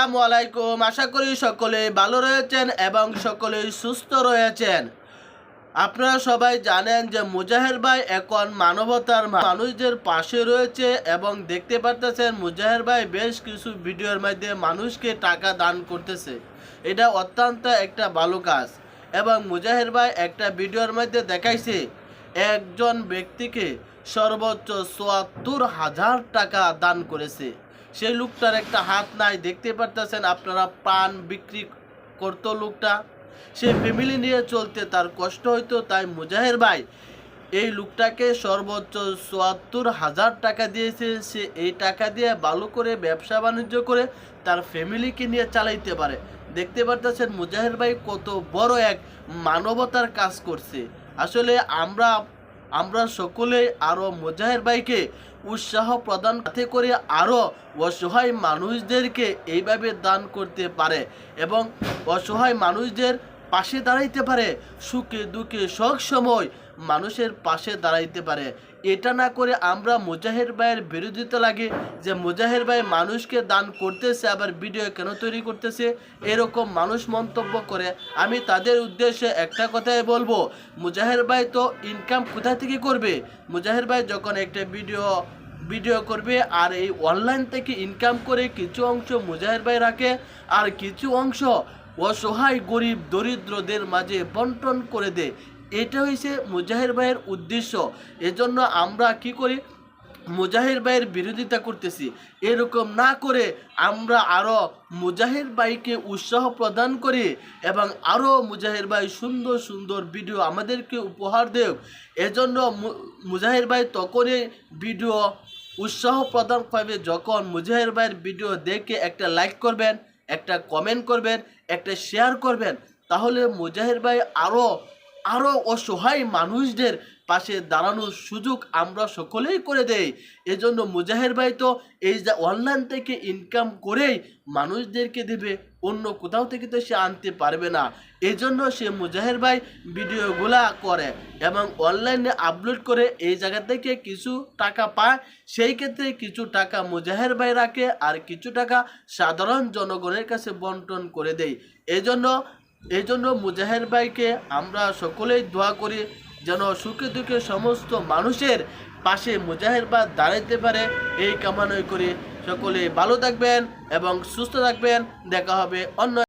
আসসালামু আলাইকুম। আশা করি সকলে ভালো রয়েছেন এবং সকলেই সুস্থ রয়েছেন। আপনারা সবাই জানেন যে মুজাহির ভাই এখন মানবতার মানুষদের পাশে রয়েছে এবং দেখতে পারতেছেন মুজাহির ভাই বেশ কিছু ভিডিওর মধ্যে মানুষকে টাকা দান করতেছে। এটা অত্যন্ত একটা ভালো কাজ এবং মুজাহির ভাই একটা ভিডিওর মধ্যে দেখাইছে একজন ব্যক্তিকে সর্বোচ্চ ৭৪,০০০ টাকা দান করেছে। সেই লোকটার একটা হাত নাই, দেখতে পারতেছেন আপনারা, পান বিক্রি করতো লোকটা, সে ফ্যামিলি নিয়ে চলতে তার কষ্ট হইতো, তাই মুজাহির ভাই এই লোকটাকে সর্বোচ্চ ৭৪,০০০ টাকা দিয়েছে। সে এই টাকা দিয়ে ভালো করে ব্যবসা বাণিজ্য করে তার ফ্যামিলিকে নিয়ে চালাইতে পারে। দেখতে পারতেছেন মুজাহির ভাই কত বড় এক মানবতার কাজ করছে। আসলে আমরা সকলে আরও মুজাহির ভাইকে উৎসাহ প্রদান করে আরও অসহায় মানুষদেরকে এইভাবে দান করতে পারে এবং অসহায় মানুষদের পাশে দাঁড়াইতে পারে, সুখে দুঃখে সব সময় মানুষের পাশে দাঁড়াইতে পারে। এটা না করে আমরা মুজাহির ভাইয়ের বিরোধিতা লাগে যে মুজাহির ভাই মানুষকে দান করতেছে আবার ভিডিও কেন তৈরি করতেছে, এরকম মানুষ মন্তব্য করে। আমি তাদের উদ্দেশ্যে একটা কথাই বলবো, মুজাহির ভাই তো ইনকাম কোথা থেকে করবে? মুজাহির ভাই যখন একটা ভিডিও করবে আর এই অনলাইন থেকে ইনকাম করে কিছু অংশ মুজাহির ভাই রাখে আর কিছু অংশ অসহায় গরিব দরিদ্রদের মাঝে বন্টন করে দেয়। এটা হয়েছে মুজাহির ভাইয়ের উদ্দেশ্য। এজন্য আমরা কি করি, মুজাহির ভাইয়ের বিরোধিতা করতেছি। এরকম না করে আমরা আরও মুজাহির ভাইকে উৎসাহ প্রদান করি এবং আরও মুজাহির ভাই সুন্দর সুন্দর ভিডিও আমাদেরকে উপহার দেও। এজন্য মুজাহির ভাই তখনই ভিডিও উৎসাহ প্রদান পাবে যখন মুজাহির ভাইয়ের ভিডিও দেখে একটা লাইক করবেন, একটা কমেন্ট করবেন, একটা শেয়ার করবেন। তাহলে মুজাহির ভাই আরও অসহায় মানুষদের পাশে দাঁড়ানোর সুযোগ আমরা সকলেই করে দেই। এজন্য মুজাহির ভাই তো এই যে অনলাইন থেকে ইনকাম করেই মানুষদেরকে দেবে, অন্য কোথাও থেকে তো সে আনতে পারবে না। এজন্য সে মুজাহির ভাই ভিডিওগুলা করে এবং অনলাইনে আপলোড করে এই জায়গা থেকে কিছু টাকা পায়। সেই ক্ষেত্রে কিছু টাকা মুজাহির ভাই রাখে আর কিছু টাকা সাধারণ জনগণের কাছে বন্টন করে দেয়। এজন্য মুজাহির ভাইকে আমরা সকলেই দোয়া করি যেন সুখে দুঃখে সমস্ত মানুষের পাশে মুজাহির ভাই দাঁড়াইতে পারে। এই কামনাই করি। সকলে ভালো থাকবেন এবং সুস্থ থাকবেন। দেখা হবে অন্য